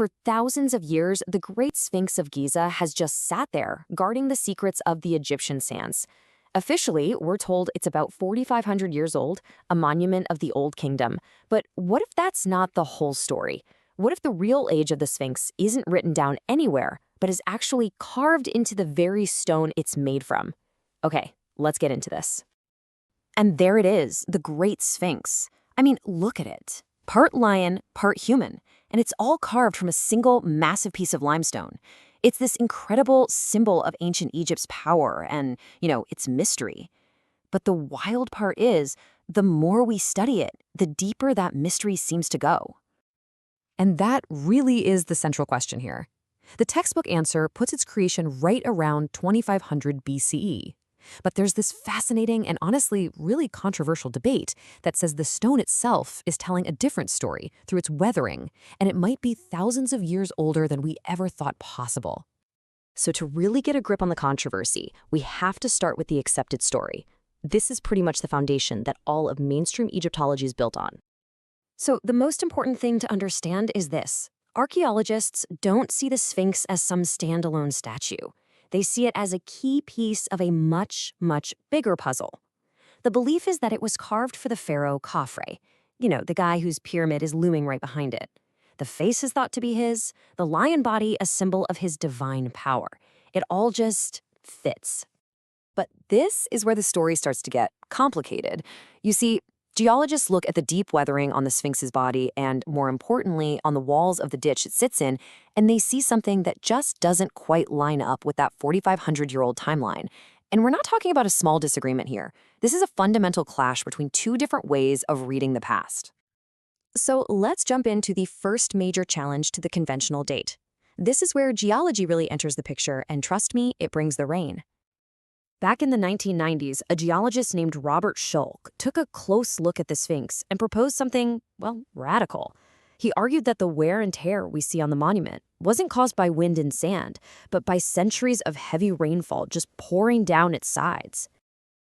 For thousands of years, the Great Sphinx of Giza has just sat there, guarding the secrets of the Egyptian sands. Officially, we're told it's about 4,500 years old, a monument of the Old Kingdom. But what if that's not the whole story? What if the real age of the Sphinx isn't written down anywhere, but is actually carved into the very stone it's made from? Okay, let's get into this. And there it is, the Great Sphinx. I mean, look at it. Part lion, part human. And it's all carved from a single massive piece of limestone. It's this incredible symbol of ancient Egypt's power and, its mystery. But the wild part is, the more we study it, the deeper that mystery seems to go. And that really is the central question here. The textbook answer puts its creation right around 2500 BCE. But there's this fascinating and honestly really controversial debate that says the stone itself is telling a different story through its weathering, and it might be thousands of years older than we ever thought possible. So to really get a grip on the controversy, we have to start with the accepted story. This is pretty much the foundation that all of mainstream Egyptology is built on. So the most important thing to understand is this. Archaeologists don't see the Sphinx as some standalone statue. They see it as a key piece of a much, much bigger puzzle. The belief is that it was carved for the pharaoh Khafre, the guy whose pyramid is looming right behind it. The face is thought to be his, the lion body a symbol of his divine power. It all just fits. But this is where the story starts to get complicated. You see, geologists look at the deep weathering on the Sphinx's body and, more importantly, on the walls of the ditch it sits in, and they see something that just doesn't quite line up with that 4,500-year-old timeline. And we're not talking about a small disagreement here. This is a fundamental clash between two different ways of reading the past. So let's jump into the first major challenge to the conventional date. This is where geology really enters the picture, and trust me, it brings the rain. Back in the 1990s, a geologist named Robert Schulk took a close look at the Sphinx and proposed something, radical. He argued that the wear and tear we see on the monument wasn't caused by wind and sand, but by centuries of heavy rainfall just pouring down its sides.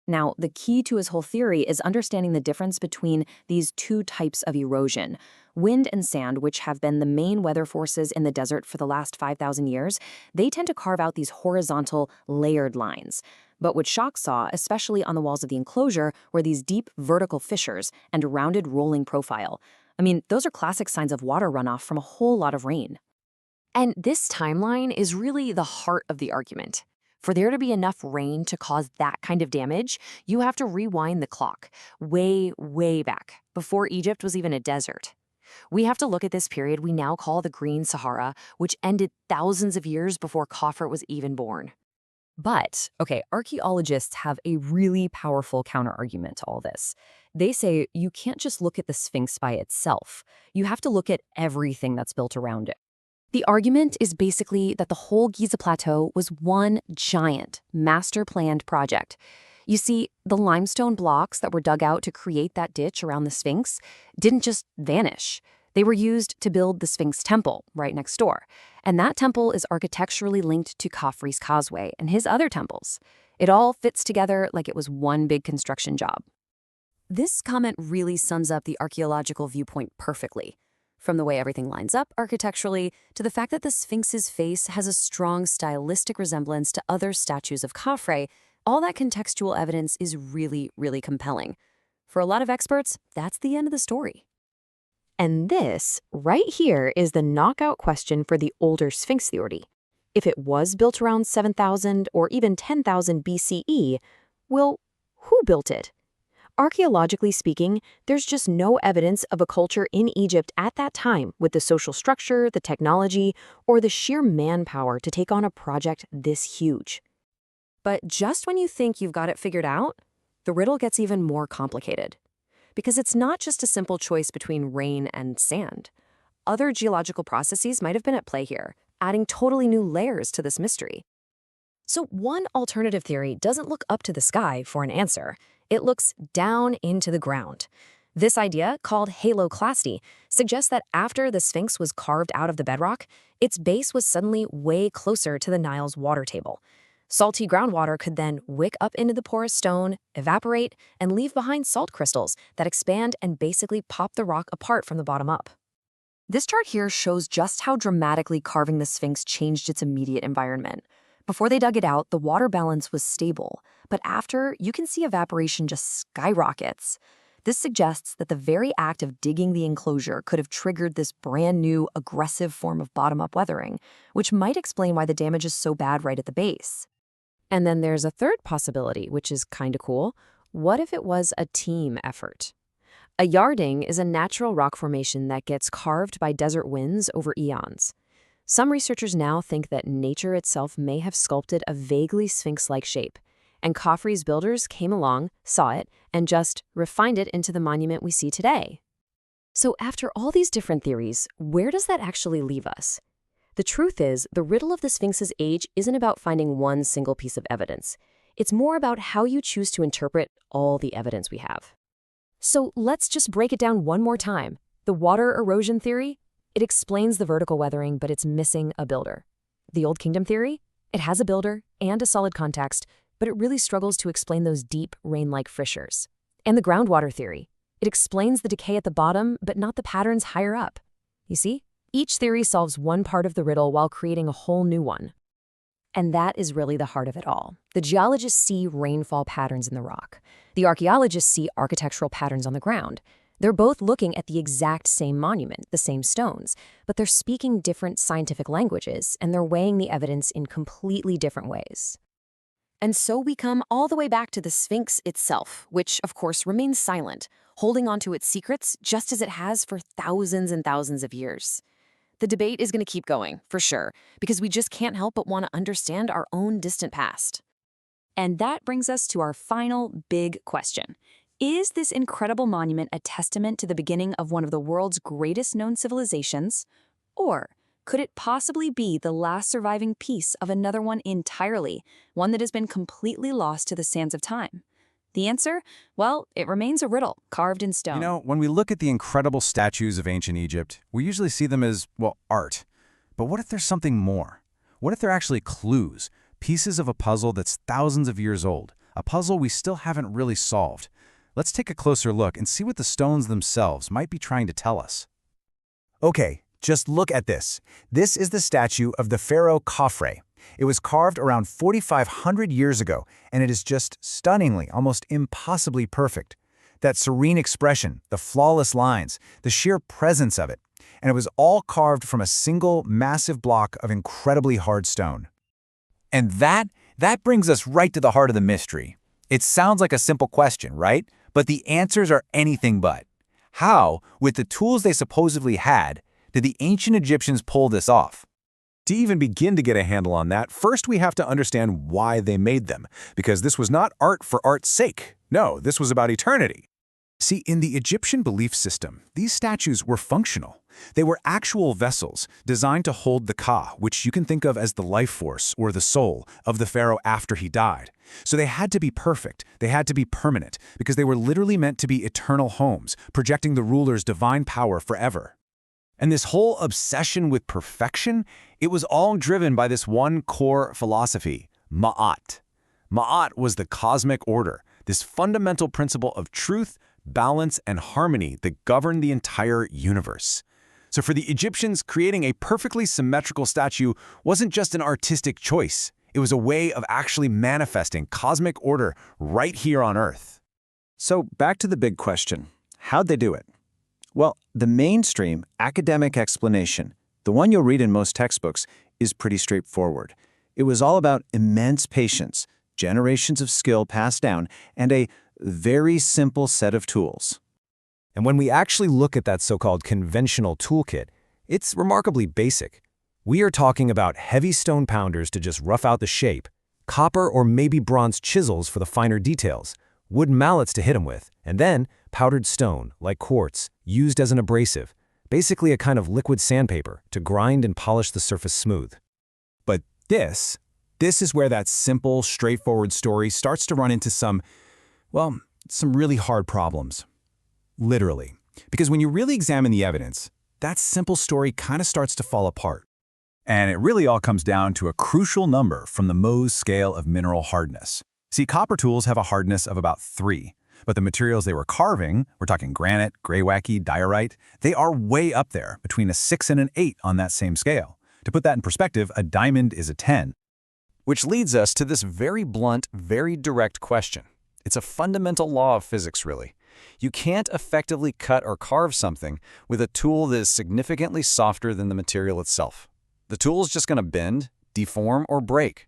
Now, the key to his whole theory is understanding the difference between these two types of erosion. Wind and sand, which have been the main weather forces in the desert for the last 5,000 years, they tend to carve out these horizontal, layered lines. But what Schock saw, especially on the walls of the enclosure, were these deep vertical fissures and a rounded rolling profile. I mean, those are classic signs of water runoff from a whole lot of rain. And this timeline is really the heart of the argument. For there to be enough rain to cause that kind of damage, you have to rewind the clock way, way back, before Egypt was even a desert. We have to look at this period we now call the Green Sahara, which ended thousands of years before Khafre was even born. But, archaeologists have a really powerful counterargument to all this. They say you can't just look at the Sphinx by itself. You have to look at everything that's built around it. The argument is basically that the whole Giza Plateau was one giant, master-planned project. You see, the limestone blocks that were dug out to create that ditch around the Sphinx didn't just vanish. They were used to build the Sphinx Temple right next door. And that temple is architecturally linked to Khafre's Causeway and his other temples. It all fits together like it was one big construction job. This comment really sums up the archaeological viewpoint perfectly. From the way everything lines up architecturally to the fact that the Sphinx's face has a strong stylistic resemblance to other statues of Khafre, all that contextual evidence is really, really compelling. For a lot of experts, that's the end of the story. And this, right here, is the knockout question for the older Sphinx theory. If it was built around 7,000 or even 10,000 BCE, well, who built it? Archaeologically speaking, there's just no evidence of a culture in Egypt at that time with the social structure, the technology, or the sheer manpower to take on a project this huge. But just when you think you've got it figured out, the riddle gets even more complicated. Because it's not just a simple choice between rain and sand. Other geological processes might have been at play here, adding totally new layers to this mystery. So one alternative theory doesn't look up to the sky for an answer. It looks down into the ground. This idea, called haloclasty, suggests that after the Sphinx was carved out of the bedrock, its base was suddenly way closer to the Nile's water table. Salty groundwater could then wick up into the porous stone, evaporate, and leave behind salt crystals that expand and basically pop the rock apart from the bottom up. This chart here shows just how dramatically carving the Sphinx changed its immediate environment. Before they dug it out, the water balance was stable, but after, you can see evaporation just skyrockets. This suggests that the very act of digging the enclosure could have triggered this brand new, aggressive form of bottom-up weathering, which might explain why the damage is so bad right at the base. And then there's a third possibility, which is kind of cool. What if it was a team effort? A yarding is a natural rock formation that gets carved by desert winds over eons. Some researchers now think that nature itself may have sculpted a vaguely sphinx-like shape, and Khafre's builders came along, saw it, and just refined it into the monument we see today. So after all these different theories, where does that actually leave us? The truth is, the riddle of the Sphinx's age isn't about finding one single piece of evidence. It's more about how you choose to interpret all the evidence we have. So let's just break it down one more time. The water erosion theory? It explains the vertical weathering, but it's missing a builder. The Old Kingdom theory? It has a builder and a solid context, but it really struggles to explain those deep, rain-like fissures. And the groundwater theory? It explains the decay at the bottom, but not the patterns higher up. You see? Each theory solves one part of the riddle while creating a whole new one. And that is really the heart of it all. The geologists see rainfall patterns in the rock. The archaeologists see architectural patterns on the ground. They're both looking at the exact same monument, the same stones, but they're speaking different scientific languages, and they're weighing the evidence in completely different ways. And so we come all the way back to the Sphinx itself, which, of course, remains silent, holding onto its secrets just as it has for thousands and thousands of years. The debate is going to keep going, for sure, because we just can't help but want to understand our own distant past. And that brings us to our final big question. Is this incredible monument a testament to the beginning of one of the world's greatest known civilizations? Or could it possibly be the last surviving piece of another one entirely, one that has been completely lost to the sands of time? The answer? Well, it remains a riddle, carved in stone. You know, when we look at the incredible statues of ancient Egypt, we usually see them as, well, art. But what if there's something more? What if they're actually clues, pieces of a puzzle that's thousands of years old, a puzzle we still haven't really solved? Let's take a closer look and see what the stones themselves might be trying to tell us. Okay, just look at this. This is the statue of the pharaoh Khafre. It was carved around 4,500 years ago, and it is just stunningly, almost impossibly perfect. That serene expression, the flawless lines, the sheer presence of it. And it was all carved from a single, massive block of incredibly hard stone. And that brings us right to the heart of the mystery. It sounds like a simple question, right? But the answers are anything but. How, with the tools they supposedly had, did the ancient Egyptians pull this off? To even begin to get a handle on that, first we have to understand why they made them, because this was not art for art's sake. No, this was about eternity. See, in the Egyptian belief system, these statues were functional. They were actual vessels designed to hold the Ka, which you can think of as the life force or the soul of the pharaoh after he died. So they had to be perfect, they had to be permanent, because they were literally meant to be eternal homes, projecting the ruler's divine power forever. And this whole obsession with perfection, it was all driven by this one core philosophy, Ma'at. Ma'at was the cosmic order, this fundamental principle of truth, balance, and harmony that governed the entire universe. So for the Egyptians, creating a perfectly symmetrical statue wasn't just an artistic choice. It was a way of actually manifesting cosmic order right here on Earth. So back to the big question. How'd they do it? Well, the mainstream academic explanation, the one you'll read in most textbooks, is pretty straightforward. It was all about immense patience, generations of skill passed down, and a very simple set of tools. And when we actually look at that so-called conventional toolkit, it's remarkably basic. We are talking about heavy stone pounders to just rough out the shape, copper or maybe bronze chisels for the finer details, wooden mallets to hit them with, and then powdered stone, like quartz, used as an abrasive, basically a kind of liquid sandpaper to grind and polish the surface smooth. But this is where that simple, straightforward story starts to run into some really hard problems. Literally. Because when you really examine the evidence, that simple story kind of starts to fall apart. And it really all comes down to a crucial number from the Mohs scale of mineral hardness. See, copper tools have a hardness of about 3, But the materials they were carving, we're talking granite, greywacke, diorite, they are way up there, between a 6 and an 8 on that same scale. To put that in perspective, a diamond is a 10. Which leads us to this very blunt, very direct question. It's a fundamental law of physics, really. You can't effectively cut or carve something with a tool that is significantly softer than the material itself. The tool is just going to bend, deform, or break.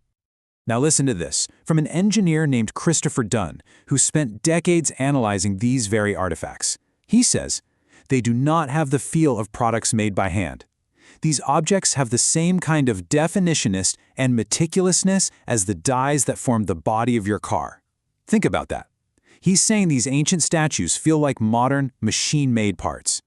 Now listen to this, from an engineer named Christopher Dunn, who spent decades analyzing these very artifacts. He says, they do not have the feel of products made by hand. These objects have the same kind of definitionist and meticulousness as the dies that form the body of your car. Think about that. He's saying these ancient statues feel like modern, machine-made parts.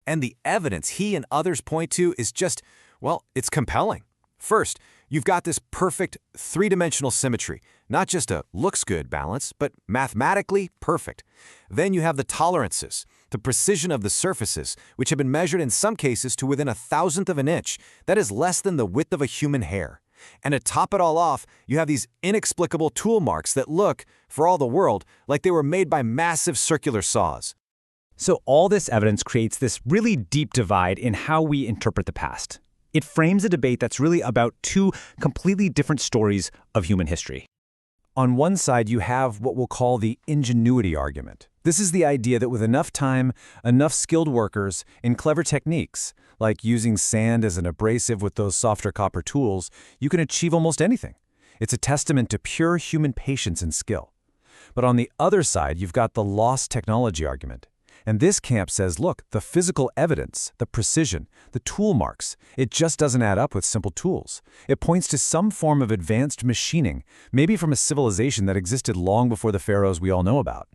And the evidence he and others point to is just, well, it's compelling. First, you've got this perfect three-dimensional symmetry, not just a looks-good balance, but mathematically perfect. Then you have the tolerances, the precision of the surfaces, which have been measured in some cases to within 1,000th of an inch. That is less than the width of a human hair. And to top it all off, you have these inexplicable tool marks that look, for all the world, like they were made by massive circular saws. So all this evidence creates this really deep divide in how we interpret the past. It frames a debate that's really about two completely different stories of human history. On one side, you have what we'll call the ingenuity argument. This is the idea that with enough time, enough skilled workers, and clever techniques, like using sand as an abrasive with those softer copper tools, you can achieve almost anything. It's a testament to pure human patience and skill. But on the other side, you've got the lost technology argument. And this camp says, look, the physical evidence, the precision, the tool marks, it just doesn't add up with simple tools. It points to some form of advanced machining, maybe from a civilization that existed long before the pharaohs we all know about.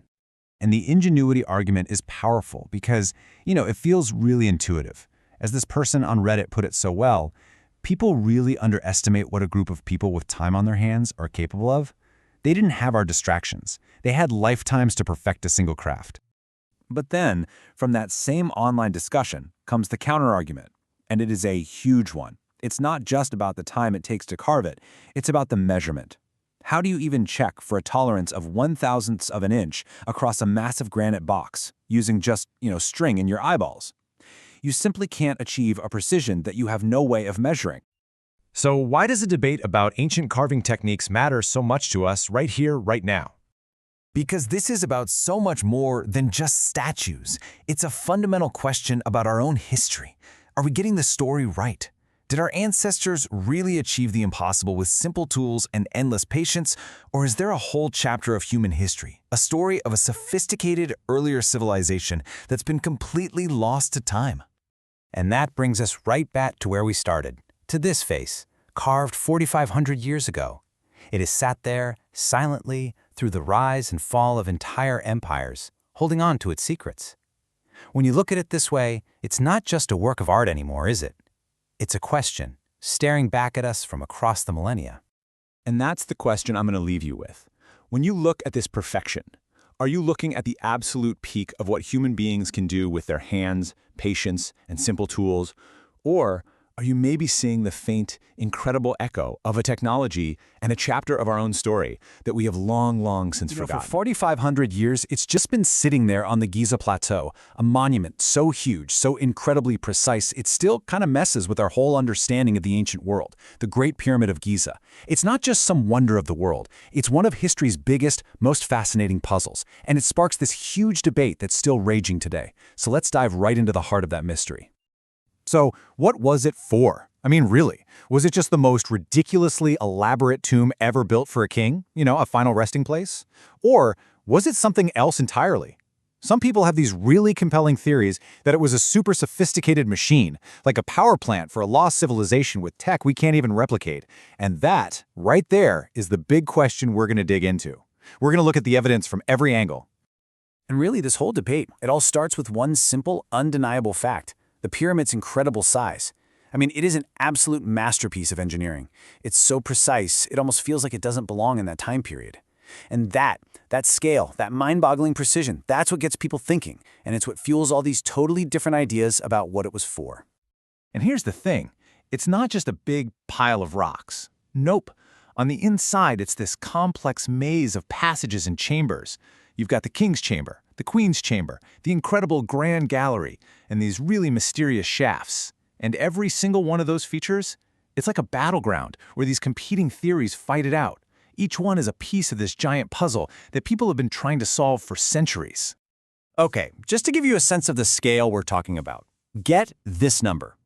And the ingenuity argument is powerful because, it feels really intuitive. As this person on Reddit put it so well, people really underestimate what a group of people with time on their hands are capable of. They didn't have our distractions. They had lifetimes to perfect a single craft. But then, from that same online discussion comes the counterargument, and it is a huge one. It's not just about the time it takes to carve it, it's about the measurement. How do you even check for a tolerance of 1,000th of an inch across a massive granite box, using just, string in your eyeballs? You simply can't achieve a precision that you have no way of measuring. So why does a debate about ancient carving techniques matter so much to us right here, right now? Because this is about so much more than just statues. It's a fundamental question about our own history. Are we getting the story right? Did our ancestors really achieve the impossible with simple tools and endless patience? Or is there a whole chapter of human history, a story of a sophisticated earlier civilization that's been completely lost to time? And that brings us right back to where we started, to this face, carved 4,500 years ago. It has sat there, silently, through the rise and fall of entire empires, holding on to its secrets. When you look at it this way, it's not just a work of art anymore, is it? It's a question, staring back at us from across the millennia. And that's the question I'm going to leave you with. When you look at this perfection, are you looking at the absolute peak of what human beings can do with their hands, patience, and simple tools? Or are you maybe seeing the faint, incredible echo of a technology and a chapter of our own story that we have long since forgotten? For 4,500 years, it's just been sitting there on the Giza Plateau, a monument so huge, so incredibly precise, it still kind of messes with our whole understanding of the ancient world, the Great Pyramid of Giza. It's not just some wonder of the world. It's one of history's biggest, most fascinating puzzles, and it sparks this huge debate that's still raging today. So let's dive right into the heart of that mystery. So, what was it for? I mean, really, was it just the most ridiculously elaborate tomb ever built for a king? A final resting place? Or was it something else entirely? Some people have these really compelling theories that it was a super sophisticated machine, like a power plant for a lost civilization with tech we can't even replicate. And that, right there, is the big question we're going to dig into. We're going to look at the evidence from every angle. And really, this whole debate, it all starts with one simple, undeniable fact: the pyramid's incredible size. I mean, it is an absolute masterpiece of engineering. It's so precise, it almost feels like it doesn't belong in that time period. And that scale, that mind-boggling precision, that's what gets people thinking, and it's what fuels all these totally different ideas about what it was for. And here's the thing, it's not just a big pile of rocks. Nope. On the inside, it's this complex maze of passages and chambers. You've got the king's chamber, the queen's chamber, the incredible grand gallery, and these really mysterious shafts. And every single one of those features, it's like a battleground where these competing theories fight it out. Each one is a piece of this giant puzzle that people have been trying to solve for centuries. Okay, just to give you a sense of the scale we're talking about, get this number.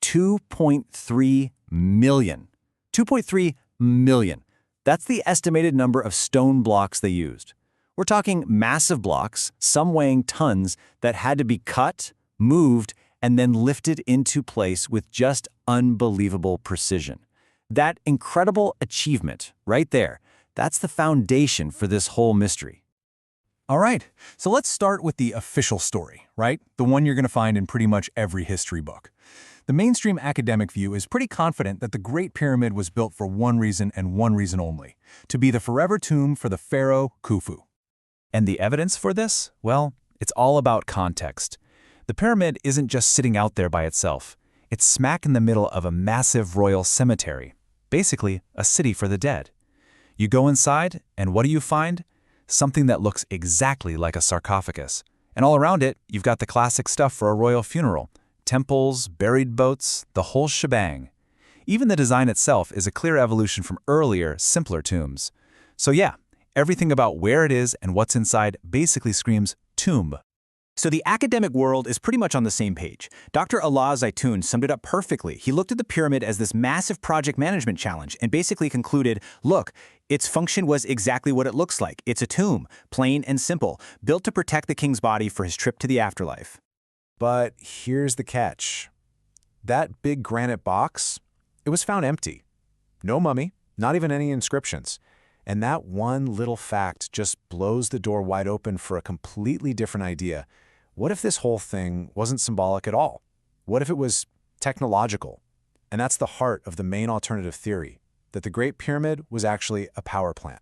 2.3 million. 2.3 million. That's the estimated number of stone blocks they used. We're talking massive blocks, some weighing tons, that had to be cut, moved, and then lifted into place with just unbelievable precision. That incredible achievement, right there, that's the foundation for this whole mystery. All right, so let's start with the official story, right? The one you're going to find in pretty much every history book. The mainstream academic view is pretty confident that the Great Pyramid was built for one reason and one reason only, to be the forever tomb for the pharaoh Khufu. And the evidence for this? Well, it's all about context. The pyramid isn't just sitting out there by itself. It's smack in the middle of a massive royal cemetery, basically a city for the dead. You go inside, and what do you find? Something that looks exactly like a sarcophagus. And all around it, you've got the classic stuff for a royal funeral. Temples, buried boats, the whole shebang. Even the design itself is a clear evolution from earlier, simpler tombs. So yeah, everything about where it is and what's inside basically screams tomb. So the academic world is pretty much on the same page. Dr. Alaa Zaitoun summed it up perfectly. He looked at the pyramid as this massive project management challenge and basically concluded, look, its function was exactly what it looks like. It's a tomb, plain and simple, built to protect the king's body for his trip to the afterlife. But here's the catch. That big granite box, it was found empty. No mummy, not even any inscriptions. And that one little fact just blows the door wide open for a completely different idea. What if this whole thing wasn't symbolic at all? What if it was technological? And that's the heart of the main alternative theory, that the Great Pyramid was actually a power plant.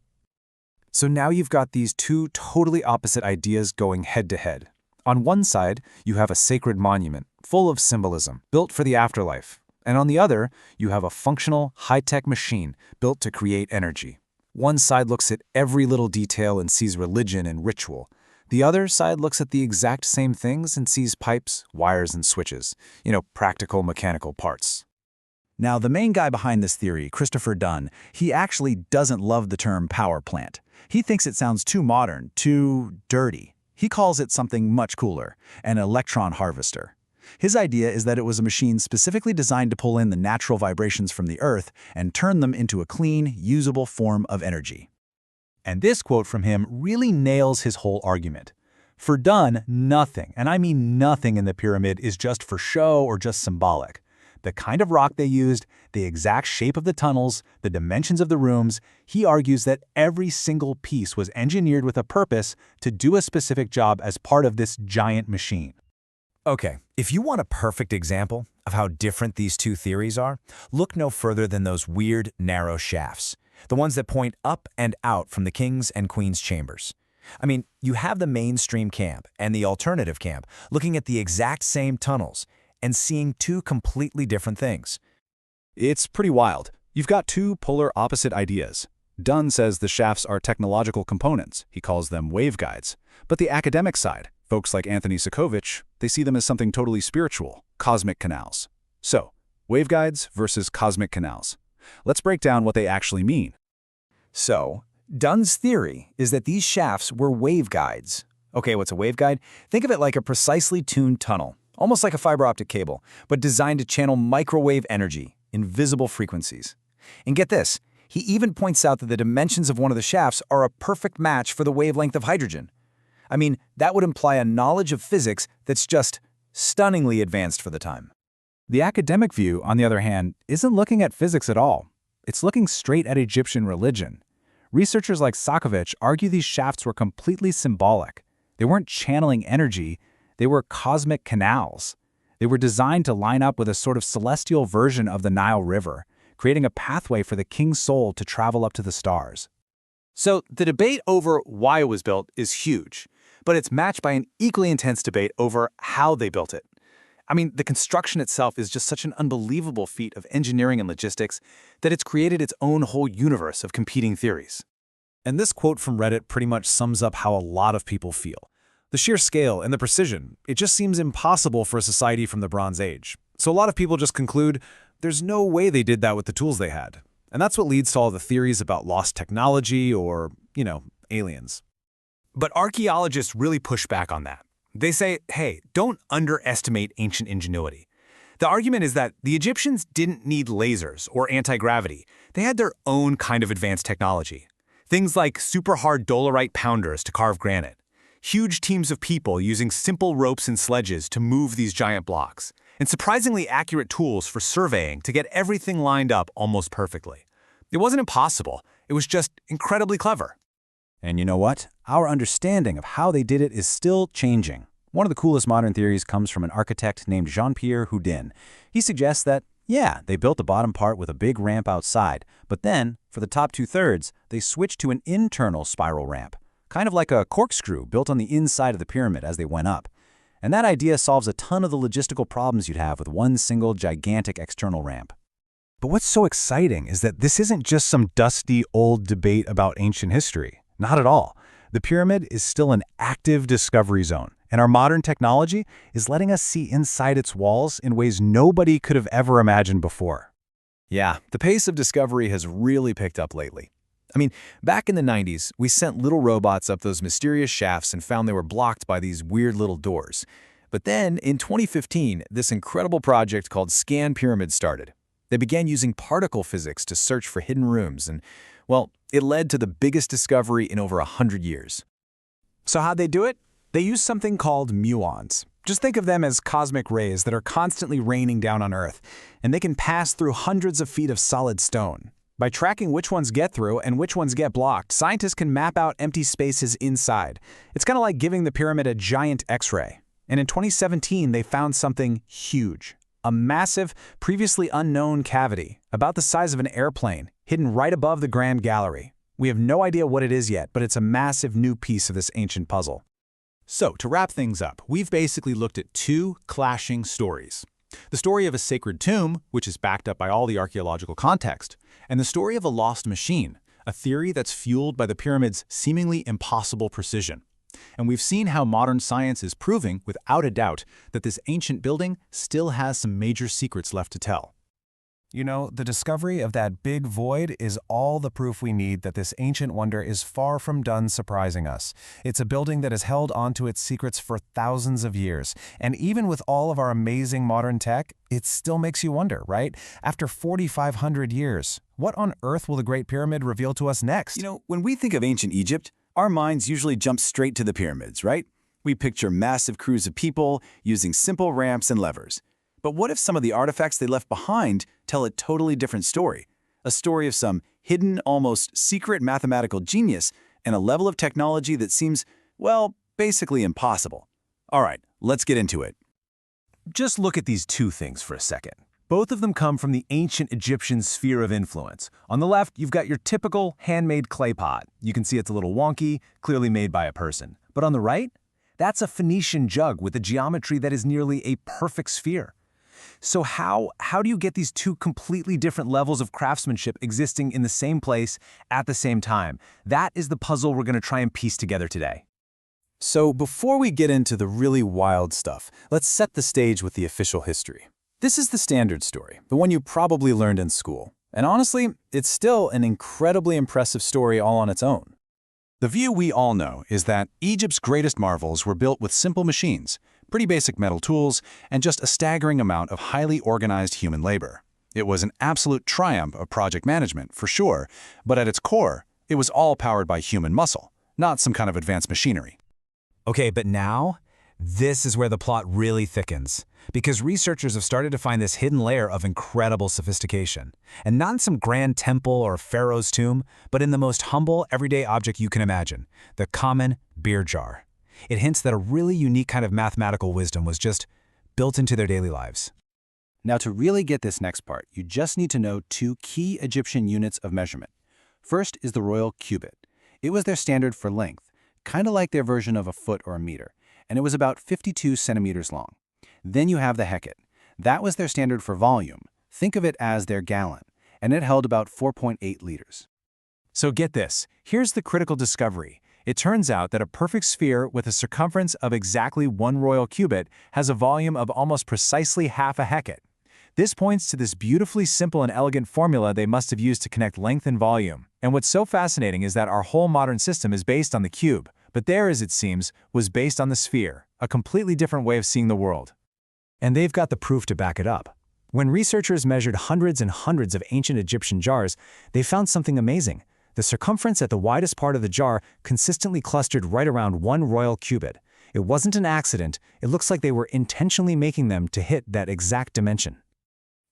So now you've got these two totally opposite ideas going head to head. On one side, you have a sacred monument, full of symbolism, built for the afterlife. And on the other, you have a functional, high-tech machine built to create energy. One side looks at every little detail and sees religion and ritual. The other side looks at the exact same things and sees pipes, wires, and switches. Practical mechanical parts. Now, the main guy behind this theory, Christopher Dunn, he actually doesn't love the term power plant. He thinks it sounds too modern, too dirty. He calls it something much cooler, an electron harvester. His idea is that it was a machine specifically designed to pull in the natural vibrations from the Earth and turn them into a clean, usable form of energy. And this quote from him really nails his whole argument. For Dunn, nothing, and I mean nothing in the pyramid is just for show or just symbolic. The kind of rock they used, the exact shape of the tunnels, the dimensions of the rooms, he argues that every single piece was engineered with a purpose to do a specific job as part of this giant machine. Okay, if you want a perfect example of how different these two theories are, look no further than those weird, narrow shafts, the ones that point up and out from the king's and queen's chambers. I mean, you have the mainstream camp and the alternative camp looking at the exact same tunnels and seeing two completely different things. It's pretty wild. You've got two polar opposite ideas. Dunn says the shafts are technological components. He calls them waveguides. But the academic side, folks like Anthony Sokovich, they see them as something totally spiritual, cosmic canals. So, waveguides versus cosmic canals. Let's break down what they actually mean. So, Dunn's theory is that these shafts were waveguides. Okay, what's a waveguide? Think of it like a precisely tuned tunnel, almost like a fiber optic cable, but designed to channel microwave energy in visible frequencies. And get this, he even points out that the dimensions of one of the shafts are a perfect match for the wavelength of hydrogen. I mean, that would imply a knowledge of physics that's just stunningly advanced for the time. The academic view, on the other hand, isn't looking at physics at all. It's looking straight at Egyptian religion. Researchers like Sokovich argue these shafts were completely symbolic. They weren't channeling energy, they were cosmic canals. They were designed to line up with a sort of celestial version of the Nile River, creating a pathway for the king's soul to travel up to the stars. So the debate over why it was built is huge, but it's matched by an equally intense debate over how they built it. I mean, the construction itself is just such an unbelievable feat of engineering and logistics that it's created its own whole universe of competing theories. And this quote from Reddit pretty much sums up how a lot of people feel. The sheer scale and the precision, it just seems impossible for a society from the Bronze Age. So a lot of people just conclude there's no way they did that with the tools they had. And that's what leads to all the theories about lost technology or, aliens. But archaeologists really push back on that. They say, hey, don't underestimate ancient ingenuity. The argument is that the Egyptians didn't need lasers or anti-gravity. They had their own kind of advanced technology. Things like super hard dolerite pounders to carve granite. Huge teams of people using simple ropes and sledges to move these giant blocks. And surprisingly accurate tools for surveying to get everything lined up almost perfectly. It wasn't impossible. It was just incredibly clever. And you know what? Our understanding of how they did it is still changing. One of the coolest modern theories comes from an architect named Jean-Pierre Houdin. He suggests that, yeah, they built the bottom part with a big ramp outside, but then, for the top 2/3, they switched to an internal spiral ramp, kind of like a corkscrew built on the inside of the pyramid as they went up. And that idea solves a ton of the logistical problems you'd have with one single gigantic external ramp. But what's so exciting is that this isn't just some dusty old debate about ancient history. Not at all. The pyramid is still an active discovery zone, and our modern technology is letting us see inside its walls in ways nobody could have ever imagined before. Yeah, the pace of discovery has really picked up lately. I mean, back in the 90s, we sent little robots up those mysterious shafts and found they were blocked by these weird little doors. But then, in 2015, this incredible project called Scan Pyramids started. They began using particle physics to search for hidden rooms, and, well, it led to the biggest discovery in over 100 years. So how'd they do it? They used something called muons. Just think of them as cosmic rays that are constantly raining down on Earth, and they can pass through hundreds of feet of solid stone. By tracking which ones get through and which ones get blocked, scientists can map out empty spaces inside. It's kind of like giving the pyramid a giant X-ray. And in 2017, they found something huge. A massive, previously unknown cavity, about the size of an airplane, hidden right above the Grand Gallery. We have no idea what it is yet, but it's a massive new piece of this ancient puzzle. So, to wrap things up, we've basically looked at two clashing stories. The story of a sacred tomb, which is backed up by all the archaeological context, and the story of a lost machine, a theory that's fueled by the pyramid's seemingly impossible precision. And we've seen how modern science is proving, without a doubt, that this ancient building still has some major secrets left to tell. You know, the discovery of that big void is all the proof we need that this ancient wonder is far from done surprising us. It's a building that has held onto its secrets for thousands of years. And even with all of our amazing modern tech, it still makes you wonder, right? After 4,500 years, what on earth will the Great Pyramid reveal to us next? You know, when we think of ancient Egypt, our minds usually jump straight to the pyramids, right? We picture massive crews of people using simple ramps and levers. But what if some of the artifacts they left behind tell a totally different story? A story of some hidden, almost secret mathematical genius and a level of technology that seems, well, basically impossible. All right, let's get into it. Just look at these two things for a second. Both of them come from the ancient Egyptian sphere of influence. On the left, you've got your typical handmade clay pot. You can see it's a little wonky, clearly made by a person. But on the right, that's a Phoenician jug with a geometry that is nearly a perfect sphere. So how do you get these two completely different levels of craftsmanship existing in the same place at the same time? That is the puzzle we're going to try and piece together today. So before we get into the really wild stuff, let's set the stage with the official history. This is the standard story, the one you probably learned in school. And honestly, it's still an incredibly impressive story all on its own. The view we all know is that Egypt's greatest marvels were built with simple machines, pretty basic metal tools, and just a staggering amount of highly organized human labor. It was an absolute triumph of project management, for sure, but at its core, it was all powered by human muscle, not some kind of advanced machinery. Okay, but now, this is where the plot really thickens, because researchers have started to find this hidden layer of incredible sophistication. And not in some grand temple or pharaoh's tomb, but in the most humble, everyday object you can imagine, the common beer jar. It hints that a really unique kind of mathematical wisdom was just built into their daily lives. Now, to really get this next part, you just need to know two key Egyptian units of measurement. First is the royal cubit. It was their standard for length, kind of like their version of a foot or a meter, and it was about 52 centimeters long. Then you have the hecate. That was their standard for volume. Think of it as their gallon, and it held about 4.8 liters. So get this, here's the critical discovery. It turns out that a perfect sphere with a circumference of exactly 1 royal cubit has a volume of almost precisely half a Hecate. This points to this beautifully simple and elegant formula they must have used to connect length and volume. And what's so fascinating is that our whole modern system is based on the cube, but theirs, it seems, was based on the sphere, a completely different way of seeing the world. And they've got the proof to back it up. When researchers measured hundreds and hundreds of ancient Egyptian jars, they found something amazing. The circumference at the widest part of the jar consistently clustered right around 1 royal cubit. It wasn't an accident. It looks like they were intentionally making them to hit that exact dimension.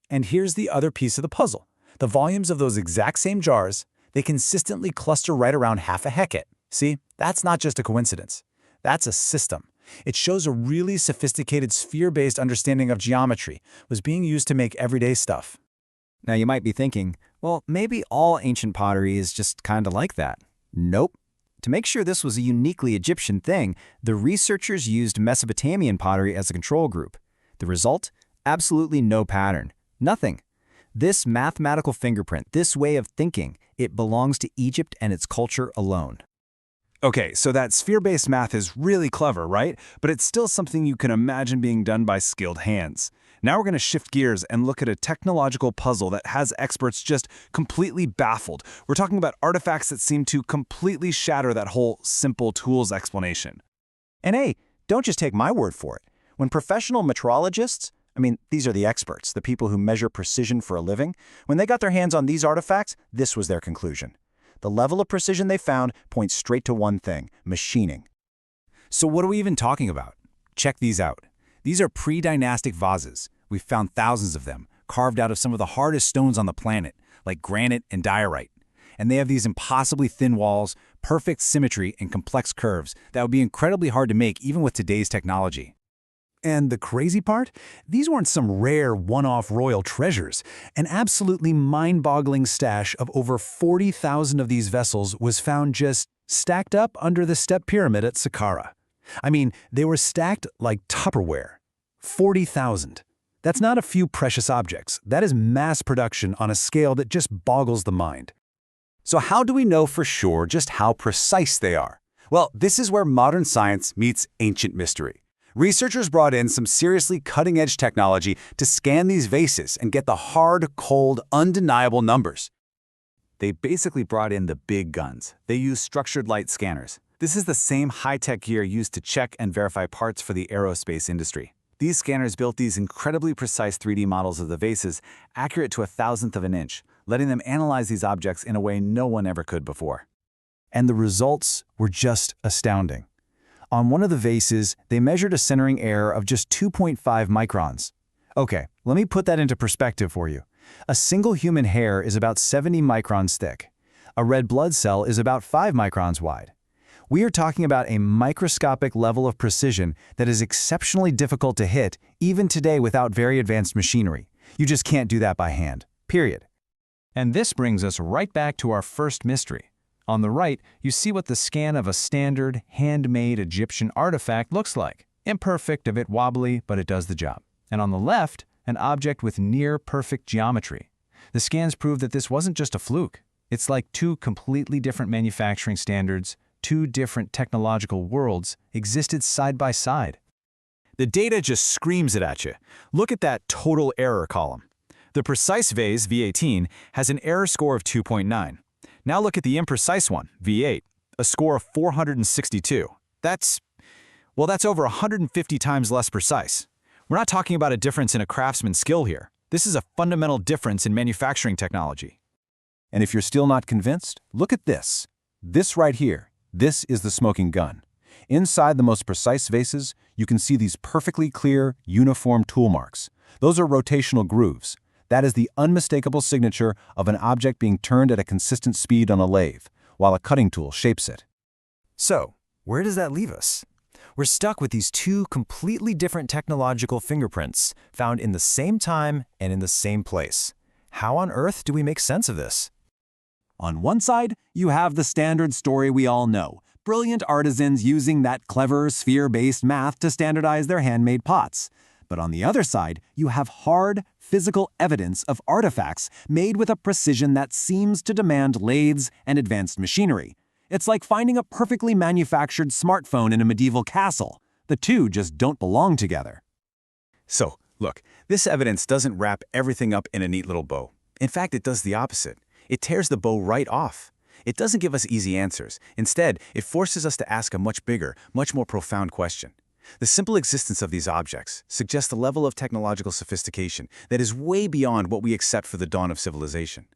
And here's the other piece of the puzzle. The volumes of those exact same jars, they consistently cluster right around half a Hecate. See, that's not just a coincidence. That's a system. It shows a really sophisticated sphere-based understanding of geometry was being used to make everyday stuff. Now you might be thinking, well, maybe all ancient pottery is just kind of like that. Nope. To make sure this was a uniquely Egyptian thing, the researchers used Mesopotamian pottery as a control group. The result? Absolutely no pattern. Nothing. This mathematical fingerprint, this way of thinking, it belongs to Egypt and its culture alone. Okay, so that sphere-based math is really clever, right? But it's still something you can imagine being done by skilled hands. Now we're going to shift gears and look at a technological puzzle that has experts just completely baffled. We're talking about artifacts that seem to completely shatter that whole simple tools explanation. And hey, don't just take my word for it. When professional metrologists, these are the experts, the people who measure precision for a living, when they got their hands on these artifacts, this was their conclusion. The level of precision they found points straight to one thing: machining. So what are we even talking about? Check these out. These are pre-dynastic vases. We've found thousands of them, carved out of some of the hardest stones on the planet, like granite and diorite. And they have these impossibly thin walls, perfect symmetry, and complex curves that would be incredibly hard to make even with today's technology. And the crazy part? These weren't some rare one-off royal treasures. An absolutely mind-boggling stash of over 40,000 of these vessels was found just stacked up under the step pyramid at Saqqara. They were stacked like Tupperware. 40,000. That's not a few precious objects. That is mass production on a scale that just boggles the mind. So how do we know for sure just how precise they are? Well, this is where modern science meets ancient mystery. Researchers brought in some seriously cutting-edge technology to scan these vases and get the hard, cold, undeniable numbers. They basically brought in the big guns. They used structured light scanners. This is the same high-tech gear used to check and verify parts for the aerospace industry. These scanners built these incredibly precise 3D models of the vases, accurate to a thousandth of an inch, letting them analyze these objects in a way no one ever could before. And the results were just astounding. On one of the vases, they measured a centering error of just 2.5 microns. Okay, let me put that into perspective for you. A single human hair is about 70 microns thick. A red blood cell is about 5 microns wide. We are talking about a microscopic level of precision that is exceptionally difficult to hit even today without very advanced machinery. You just can't do that by hand, period. And this brings us right back to our first mystery. On the right, you see what the scan of a standard, handmade Egyptian artifact looks like. Imperfect, a bit wobbly, but it does the job. And on the left, an object with near-perfect geometry. The scans prove that this wasn't just a fluke. It's like two completely different manufacturing standards, two different technological worlds existed side by side. The data just screams it at you. Look at that total error column. The precise vase, V18, has an error score of 2.9. Now look at the imprecise one, V8, a score of 462. That's over 150 times less precise. We're not talking about a difference in a craftsman's skill here. This is a fundamental difference in manufacturing technology. And if you're still not convinced, look at this. This right here, this is the smoking gun. Inside the most precise vases, you can see these perfectly clear, uniform tool marks. Those are rotational grooves. That is the unmistakable signature of an object being turned at a consistent speed on a lathe, while a cutting tool shapes it. So, where does that leave us? We're stuck with these two completely different technological fingerprints found in the same time and in the same place. How on earth do we make sense of this? On one side, you have the standard story we all know. Brilliant artisans using that clever sphere-based math to standardize their handmade pots. But on the other side, you have hard, physical evidence of artifacts made with a precision that seems to demand lathes and advanced machinery. It's like finding a perfectly manufactured smartphone in a medieval castle. The two just don't belong together. So, look, this evidence doesn't wrap everything up in a neat little bow. In fact, it does the opposite. It tears the bow right off. It doesn't give us easy answers. Instead, it forces us to ask a much bigger, much more profound question. The simple existence of these objects suggests a level of technological sophistication that is way beyond what we accept for the dawn of civilization.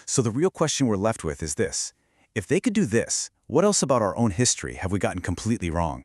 So the real question we're left with is this. If they could do this, what else about our own history have we gotten completely wrong?